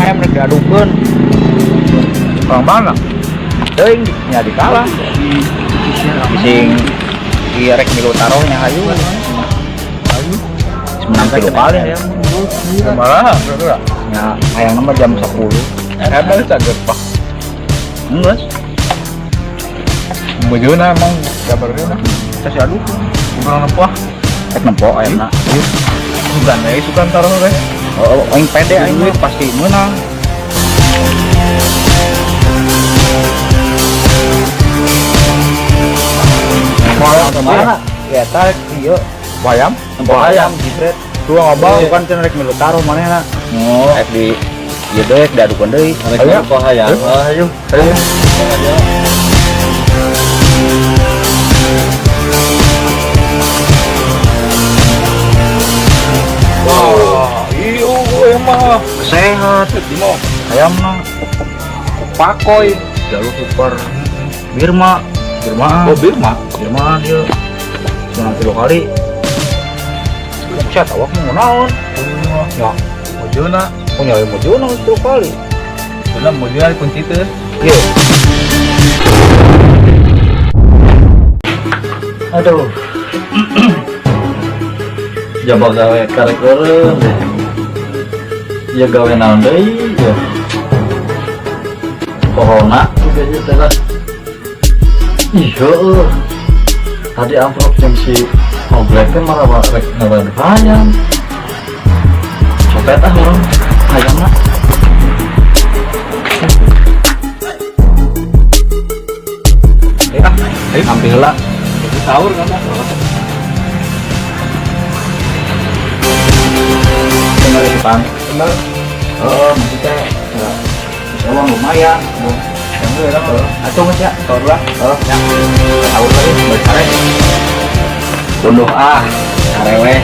ayam rek diadukeun. Bang mana? Teuing nya dikalah. Bising rek milu tarohnya hayu. Menang 3 kali ya. Malah, bro. Ya, ayam nama jam 10. Emang caget pak. Enggak. Mujuna emang kabarnya nah. Kasih aduk. Kurang nempah. Rek nempo ayamna. Bukan ya, itu kan taruh deh. Oh, aing pede aing pasti menang. Ayam Mana? Ya tarik ieu. Ayam? Nempo ayam jibret. Dua ngobal. Bukan cenah rek milu taruh manehna. Oh, rek di ieu deui diadukeun deui. Rek nempo ayam. Ayo. Wah, iyo emang Sehat di mau. ayamna. Pakoy jalur super. Birma. Oh, Birma. Birma dia. Menang 3 kali. Buset awak mau naon? Ya, Mujuna. punya ilmu juga 3 kali. Dalam mujuna kunci itu. Iya. Aduh. Jabal gawe karek eureum deh. Ya gawe naon deui ya. Corona juga gitu lah. Iya. Tadi amplop yang si Oblek teh marah rek ngaran ayam. Copet orang ayamna. Ambil lah. Jadi sahur kan. Tinggal di depan. Benar. Oh, maksudnya ya, uang lumayan. Yang itu ya kan. Atuh mas ya, Sahur lah. oh ya, tahu lagi, bersare. Tunduh arewe.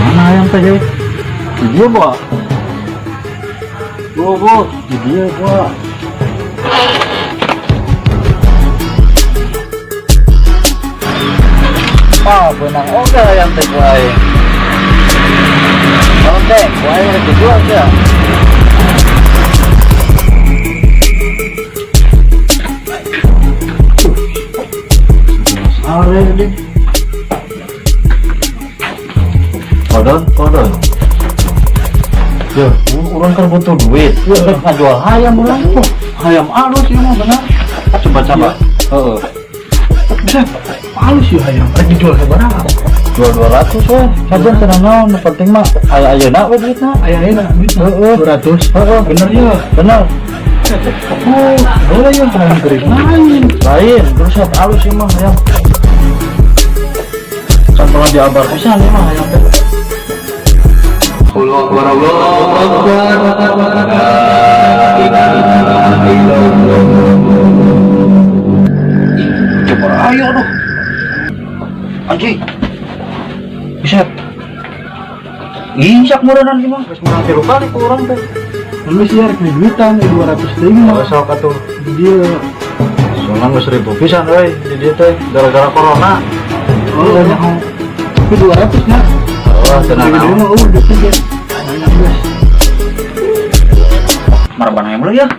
Mana ayam teh jadi? Di dia gua. Bu, di dia gua. Oh, benang oke ayam teh gua. Oke, gua yang dijual ya. Sare deh. Kodon. Ya, orang kan butuh duit. Ya, nggak jual ayam orang. Ayam halus ya mah benar. Coba. Heeh. Bisa halus ya ayam. Lagi jual seberapa? Jual 200 weh. Saben tenang naon, yang penting mah aya-ayana we duitna. Ayamnya Heeh. 200. Heeh, bener ya. Bener. Oh, boleh ya ayam kering. Lain, terus halus ya mah ayam. Kan pernah diabar pisan ya mah ayam teh. Allahu Akbar. Coba ayo aduh. Anjing. Bisa. Injak meureunnan ieu mah. Geus menang 3 kali ku urang teh. Lu sih rek di duitan 200 deui mah. Sok atuh. Di dia. Soalnya geus 1000 pisan euy di dieu teh gara-gara corona. Oh, banyak. Tapi 200 nah. Oh, tenang Di naon. rumah udah tiga. Banyak guys. Maraban ayam lu ya.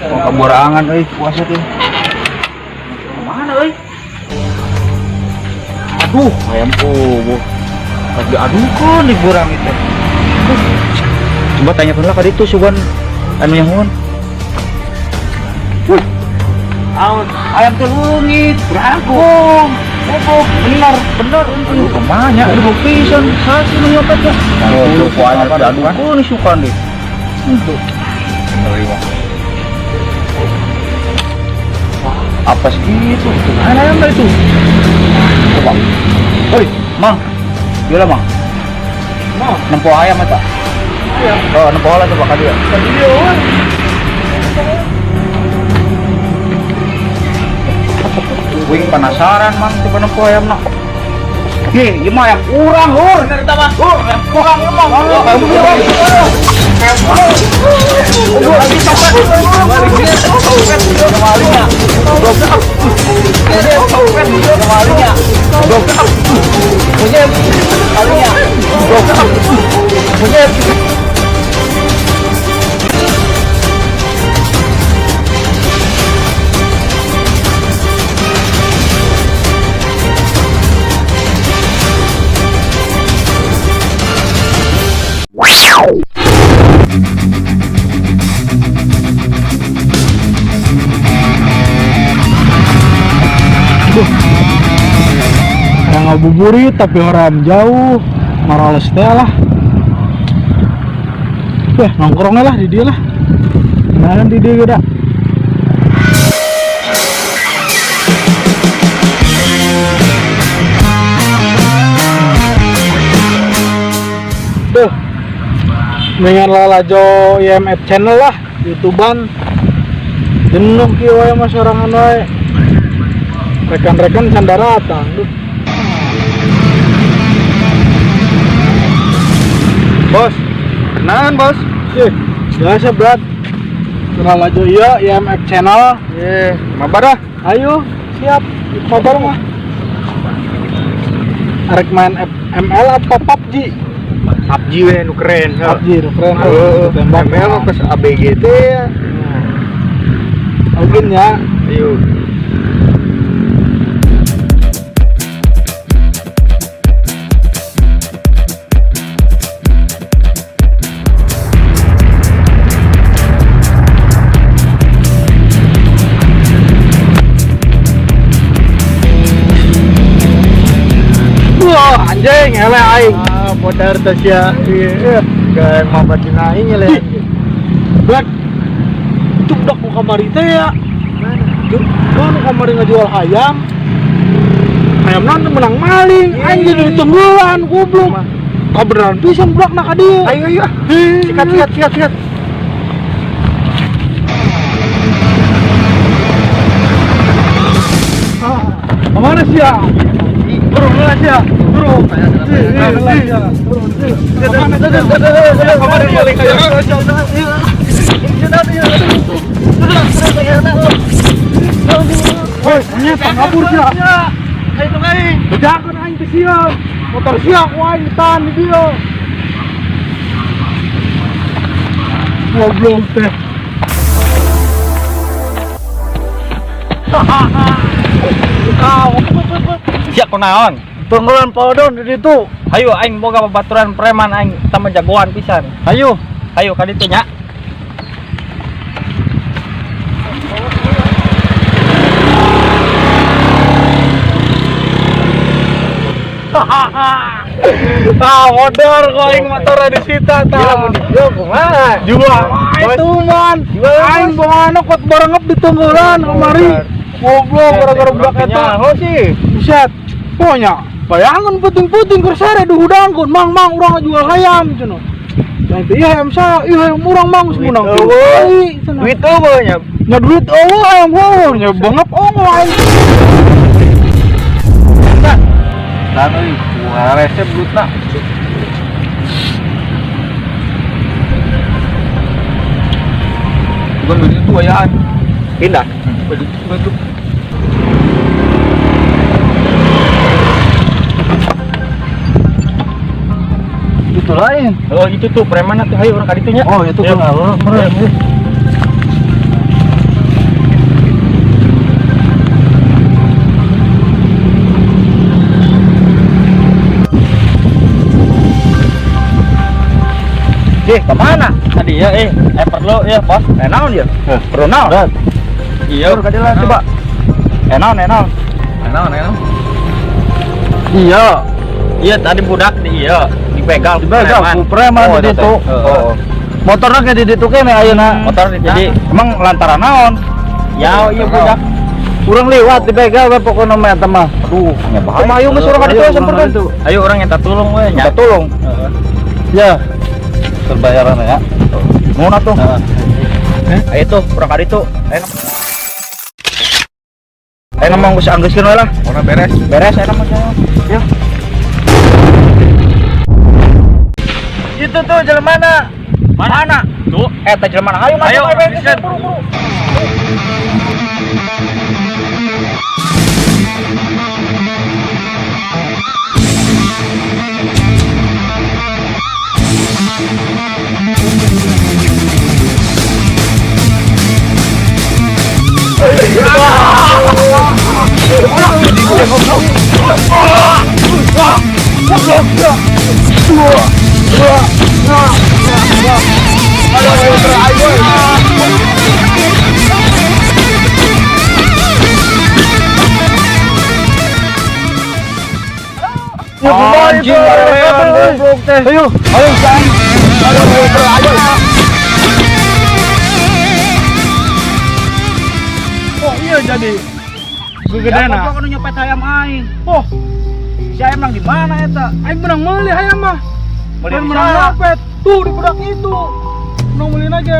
Mau kaburangan euy puasa teh. Mana euy? Aduh, ayamku. Lagi adukeun di burang itu. Coba tanyakeun lah ka ditu sugan anu nyahoan. Woi. Ayam teh leungit, beragum. Oh, bener itu. Kemana? Aduh, pisan. Sasi menyopetnya. Oh, ku ayam pada adukeun nih sukan deh. Itu. Bener ya. Apa segitu? Mana ayam itu? Coba. Oi, Mang. Gila, Mang. Mau. Nempo ayam eta. Ayam. Oh, nempo lah coba ka dia. Tadi dia euy. Wing penasaran, Mang, coba nempo ayam nak. Heh, ieu mah ayam urang, Lur. Cerita mah. Urang emang. Ayam urang. Monyet. Yang ngabuburit tapi orang jauh, marales teh lah. Nongkrongnya lah di dia lah. Nah, di dia udah. Duh. Dengan lalajo IMF channel lah, YouTubean. Jenuh kieu wae mah sorangan wae. Rekan-rekan sandara datang. Duh. Bos. Kenalan, Bos. Biasa berat. Kenal aja iya IMF channel. Mabar ah. Ayo, siap. Mabar mah. Arek main ML apa PUBG? PUBG we nu keren. PUBG nu keren. Tembak ML mah pas ABG teh ya. Mungkin ya. Ayo. Wah, anjing, ele aing. Modar tas ya. Iya. Kayak mabar dina aing le. Black. Itu budak nu kamari teh ya. Kan kamari ngajual ayam. Ayam nanti menang maling, anjing ditungguan, goblok. Kabeneran pisan budak nak ka dieu. Ayo. Sikat. Kemana sih ya? Turun lah sih ya. Turun. Woi, ternyata kabur sih ya. Bedakan aing ke sia. Motor sia ku aing tahan di dia. Goblok teh. Siap kunaon? Tungguan podon di situ. Hayu aing boga babaturan preman aing sama jagoan pisan. Hayu ka ditu nya. Modar kok aing motornya disita tah. Yo kumaha? Jual. Itu man. Aing bawa anak kot barengep ditunggulan kemari. Goblok gara-gara budak eta. Oh sih. Buset. Pokoknya bayangan puting-puting kersare di hudangkeun. Mang urang jual ayam cenah. Yang teh ayam sa, ayam urang mang semunang. Duit eueuh nya. Nya duit eueuh ayam heuh nya bangep ongo aing. Lan euy, kumaha resep duitna. Bukan begitu ayaan. Pindah. Begitu. Itu lain. Oh itu tuh preman tuh hayu orang ka ditu nya. Oh itu kan Allah meren. Kemana? Tadi ya perlu ya bos. Naon dia? Perlu naon? Iya. Urang kadieu coba. Naon? Iya tadi budak dipegang Ku preman di ditu. Oh. Motorna ke di ditu keneh ayeuna. Motor jadi Emang lantaran naon? ya iya budak. Urang liwat dibegal we pokona mah eta mah. Aduh, nya bahaya. Kumaha ayo geus urang ka ditu sampeurkeun. Ayo orang yang tak tolong we nya. Minta tolong. Ya. Terbayaran ya. Nuhun atuh. Ayo tuh orang ka ditu. Ayo ngomong geus anggeuskeun we lah. Ona beres. Beres ayo mah saya. Ya. Itu tuh jelema mana? Tuh. Eta jelema ayo masuk Ayo, we bisa. buru-buru. Anjing, goblok teh. Ayo, Jangan. Ayo. oh iya jadi. Gegedena. Goblok anu nyopet hayam aing. Oh, Si hayam nang di mana eta? aing menang meuli hayam mah. Meuli Aing di menang sana. nyopet. Tuh di budak itu. Menang meulin aja.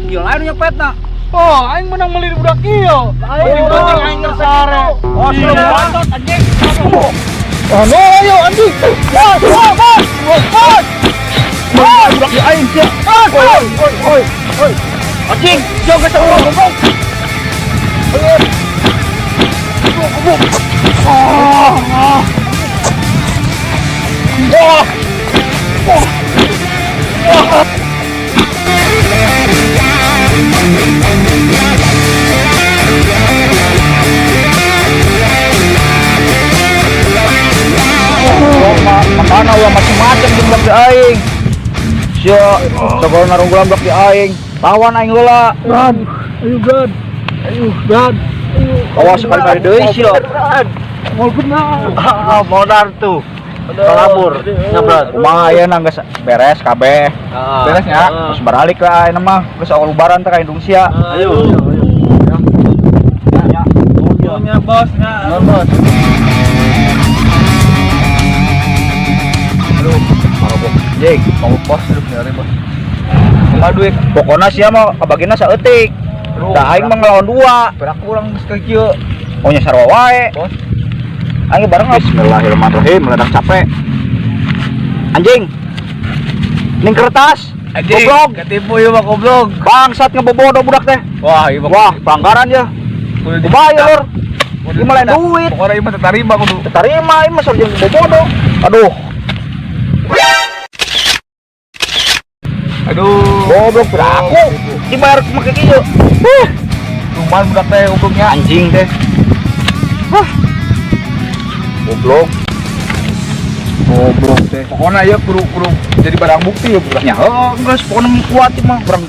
Ieu lain nyopetna. Oh, aing menang meuli di budak ieu. Aing dibonceng aing kersare. Oh, Iya. sudah bantot anjing. Oh, no, ayo anjing. Bos. Budak di aing sia. Oi. Anjing, jauh ke sana goblok. Mana ulah macam-macam di blok di aing. Sia, sagol narunggulan blok di aing. Lawan aing heula. Brad. Ayo, Brad. Awas sekali-kali deui sia. Mau benar. Modar tuh. Kalabur. Nyabrat. Kumaha ayeuna geus beres kabeh. Beres nya. Terus balik lah ayeuna mah. Geus awal lebaran teh ka indung sia. Ayo. Ya, bos. Bos. Aduh, mabok. Jeng, mau pos dulu nyari bos. Kumaha duit? Pokona sia mah kabagina saeutik. Da aing mah ngelawan dua. Berak kurang geus ka kieu. Oh nya sarua wae. Bos. Aing bareng bismillahirrahmanirrahim, meledak capek. Anjing. Ning kertas. Goblok. Ketipu ieu mah goblok. Bangsat ngebobodo budak teh. Wah, ieu mah. Wah, pelanggaran ya. Kumaha lur? Ieu mah lain duit. Pokona ieu mah terima kudu. Terima ieu mah sarjana bobodo. Aduh, Aduh. goblok beraku. Dibayar make kieu. Lumayan budak teh gobloknya. Anjing teh. Goblok. Goblok teh. Pokona ieu kudu jadi barang bukti ya budaknya. Nya heuh geus pokona mah kuat ieu mah barang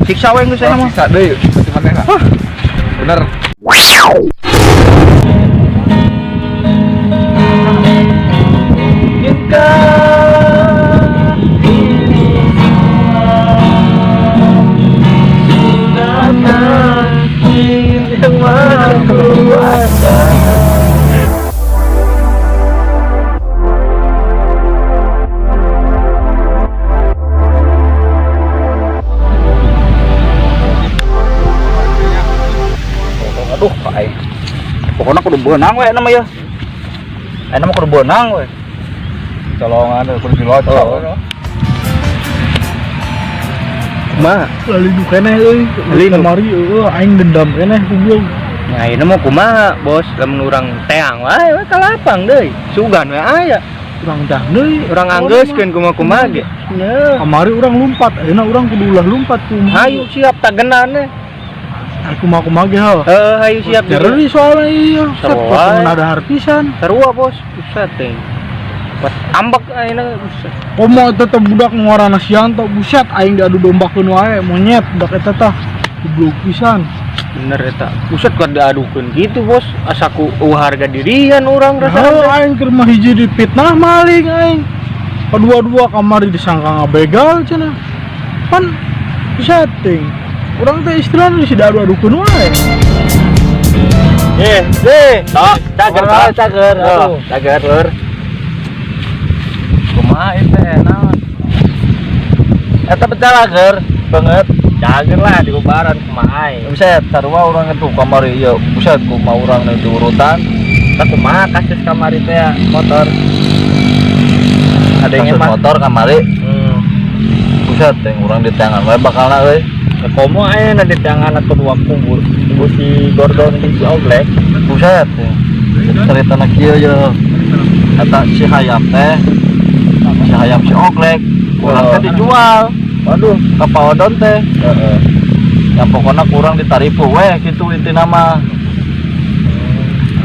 siksa we geus aya mah. Bisa deui berarti manehna. Bener. Aduh, kae. Pokona kudu beunang we eta mah ya. Eta mah kudu beunang we. Colongan kudu dilocok. Ma, lalu du keneh euy. Lalu. Kamari aing dendam keneh goblok. Nah, ini mah kumaha, Bos? Lamun urang teang wae kalapang deui. Sugan we aya. Urang dah deui. Urang anggeuskeun kumaha ge. Kamari urang lumpat, ayeuna urang kudu ulah lumpat kumaha. Hayu siap tagenan Aku kumaha ge hal. hayu siap Jadi soalnya iya, set Sarua. potongan ada harpisan. Sarua, Bos. Buset teh. Pas ambek ayeuna buset. Komo tetep budak ngorana Sianto, buset aing diadu dombakeun wae, monyet budak eta tah. Goblok pisan. Bener eta. Buset kuat diadukeun gitu, Bos. Asaku harga dirian urang Heuh rasa. aing keur mah hiji dipitnah maling aing. Kedua-dua kamari disangka ngabegal cenah. Pan setting. Urang teh istilahna geus diadu-adukeun wae. Cager, cager. Cager, Lur. Kumaha ieu teh naon? Eta betul ager banget. Cager lah di lebaran kumaha ae. Buset, sarua urang itu kamari ieu. Buset, kumaha urang nu diurutan. Tah kumaha kasus kamari teh motor. Adanya motor kamari. Buset, teh urang di tangan wae bakalna euy. Komo ayeuna di tangan kedua kubur si Gordon di si Oblek. Buset teh. Ceritana kieu ye. Eta si hayam teh. Si hayam si oglek. Urang teh dijual. Waduh, Ka paodon teh. Ya pokona kurang ditaripu we kitu intina mah.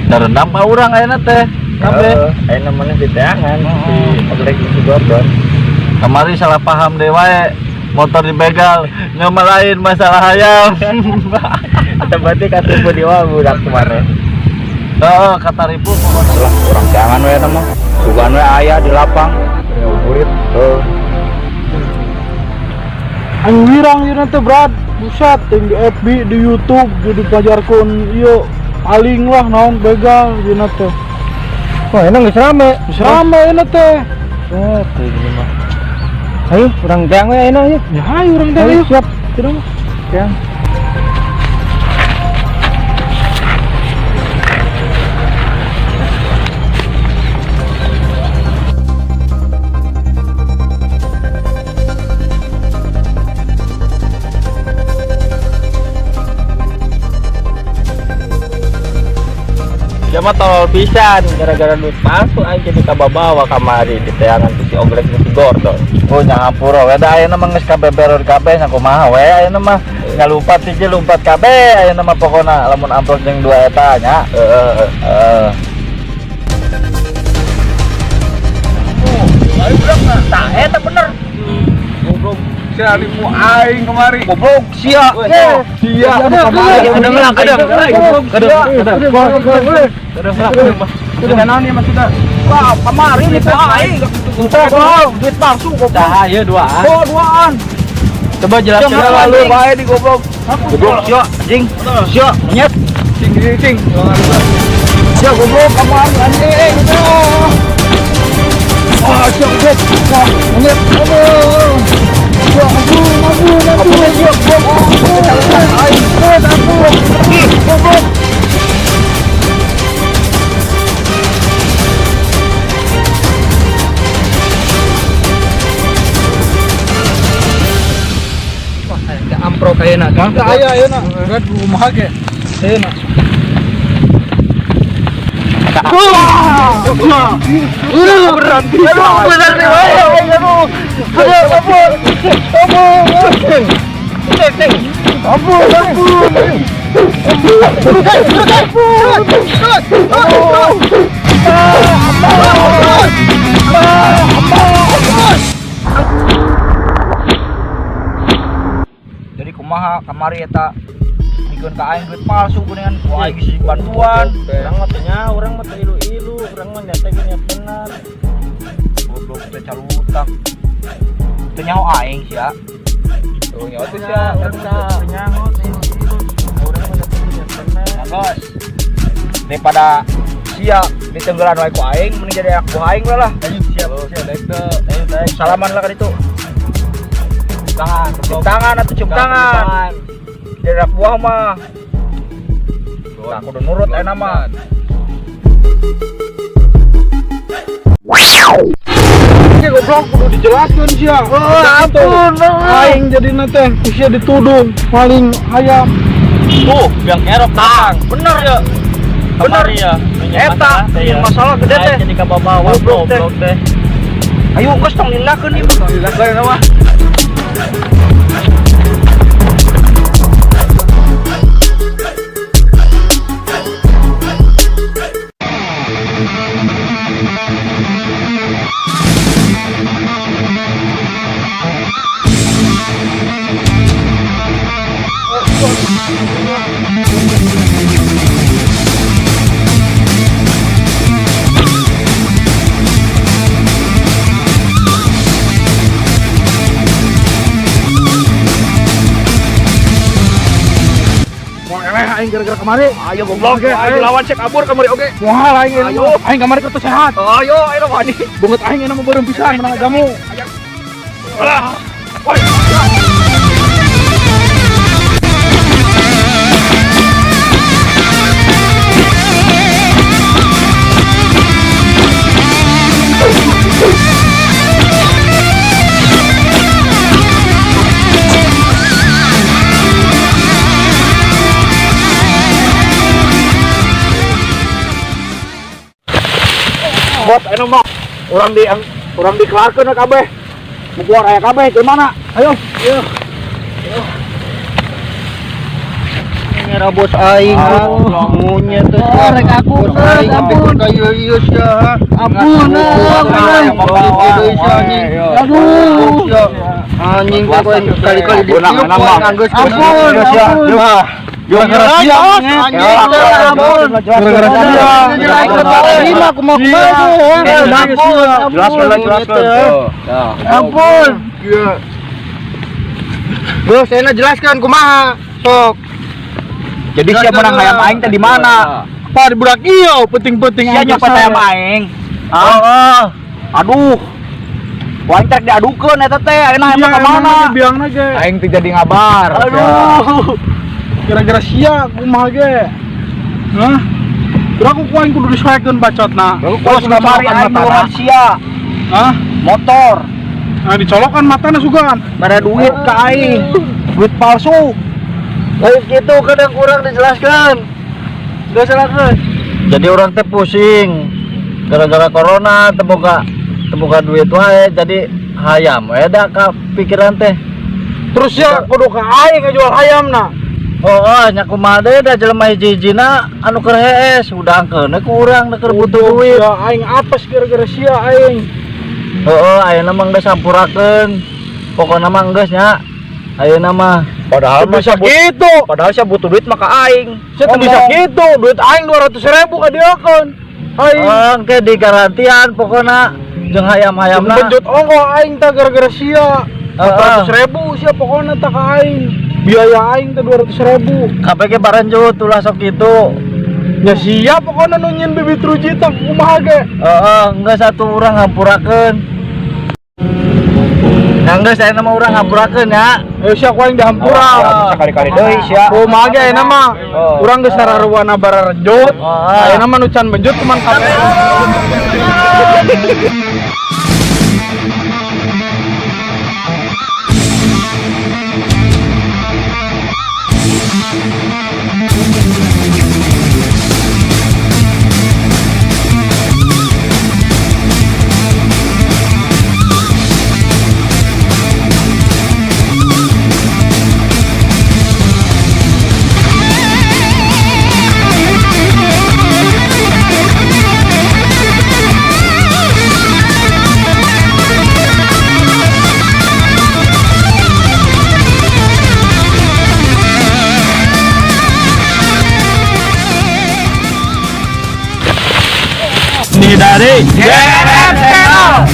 Da rendam ka urang ayeuna teh. kabeh. Ayo namanya di teangan si Oglek itu Gordon. Kamari salah paham deh wae. Motor dibegal, nyamalain masalah hayam. Kita berarti kata diwa budak kemarin. Kata Ripu pokoknya. Lah orang jangan we nama. Sugan we aya di lapang. Ya burit. Aing wirang ieu teh berat. Buset, ting di FB, di YouTube, jadi pajarkeun ieu paling lah naon begal ieu teh. Wah, enak geus rame. Geus rame ieu teh. Ayo, urang teang we ayeuna ieu. Ya hayu urang teh ayo. Siap. Tirang. Teang. Ya mah tolol pisan gara-gara duit palsu aing jadi kababawa kamari di teangan si Oglek si Gordon. Oh nyahampura we da ayeuna mah geus kabeberon kabeh nya kumaha we ayeuna mah ngalumpat hiji lumpat kabeh ayeuna mah pokona lamun amplop jeung 2 eta nya. Ayo budak mah. Tah eta bener. Goblok si alimu aing kemari. Goblok sia. Sia Ada ngelak ada. Sudah naon ya Mas sudah. Wah, kemari nih teh aing. Duit palsu kok. Dah ayo duaan. Oh, duaan. Coba jelaskan Lalu bae di goblok. Goblok sia, anjing. Sia, monyet. Cing. Sia goblok kemari anjing. Ah, sia monyet. Ampro kayaknya kan? Ayo nak. Berat rumah ge. Ayo nak. Berat nih wae. Jadi kumaha kamari eta dikeun ka aing duit palsu kuningan ku aing geus bantuan. Urang mah teh nya, urang mah teh ilu-ilu, urang mah nyata ge nya bener. Goblok teh calutak. Teu nyaho aing sia. Tuh nya teh sia, urang teh nyaho teh ilu-ilu. Urang mah nyata ge nya bener. Bos. Daripada sia ditenggelan wae ku aing mending jadi aku aing lah. Siap, daek teh. Ayo daek. Salaman lah ka ditu. Tangan, Cium tangan atuh cium tangan. Jadi anak buah mah. Tak kudu nurut enak mah. Oke goblok kudu dijelaskeun sia. Ampun. Aing jadi teh usia dituduh paling hayam. Tuh, biang erok datang. Bener ya. Bener ya. Eta yang masalah gede teh. Jadi kababawa goblok teh. Ayo geus tong lilahkeun ieu. Lilahkeun mah. Aing gara-gara kemari. Ayo goblok, ayo lawan cek kabur kamari oge. Moal aing Ayo. aing kamari kertas sehat. Ayo, ayo wani. Bunget aing enak mau beureum pisan menang jamu. Alah. Bot anu mah urang dikelarkeun kabeh. Mukuar aya kabeh di mana? Ayo. Nyara bos aing. Monyet teh. Rek aku ampun. Kayu ieu sia. Ampun. Aduh. Anjing kali-kali ditiup nganggeus. Ampun. Gara-gara sia. Ampun. Gara-gara sia. Lima aku mau ampun. Ampun. Bos, saya jelaskan kumaha. Sok. Jadi siapa menang hayam aing teh di mana? Pak di budak ieu penting-penting Sia nyopet hayam aing. Aduh. Waing trek diadukeun eta teh, ayeuna hayam ka mana? Biangna ge. Aing teh jadi ngabar. Aduh. Gara-gara sia kumaha ge. Hah? Terus aku kuaing kudu disesuaikeun bacotna. Bos kamari aing nurunan sia. Hah? Motor. Nah dicolokan matana sugan. Bara duit ka aing. Duit palsu. Lain gitu kadang kurang dijelaskan. Gak salahkan. Jadi orang teh pusing gara-gara corona teboga duit wae jadi hayam we da ka pikiran teh. Terus ya kudu ka aing ngejual hayamna. Nya kumaha deui da jelema hiji-hijina anu keur hees udah angkeun ku urang da keur butuh duit. Ya aing apes gara-gara sia aing. Ayeuna mah geus sampurakeun. Pokona mah geus nya. Ayeuna mah padahal mah bisa gitu. Padahal sia butuh duit mah ka aing. Saya tuh bisa gitu, duit aing 200.000 ka dieukeun. Aing Ke di garantian pokona jeung hayam-hayamna. benjut ongko aing teh gara-gara sia. 400.000 sia pokona teh ka aing. Biaya aing teh 200.000. KPG baranjut ulah sok kitu. Ya sia pokona nu nyin bibit ruji teh kumaha ge. Geus satu urang ngampurakeun. Geus ayeuna mah urang ngampurakeun ya. Sia ku aing dihampura. Sekali-kali deui sia. Kumaha ge ayeuna mah. Urang geus sararuana bararejut. Ayeuna mah nu can benjut cuman KPG. Ini dari Channel.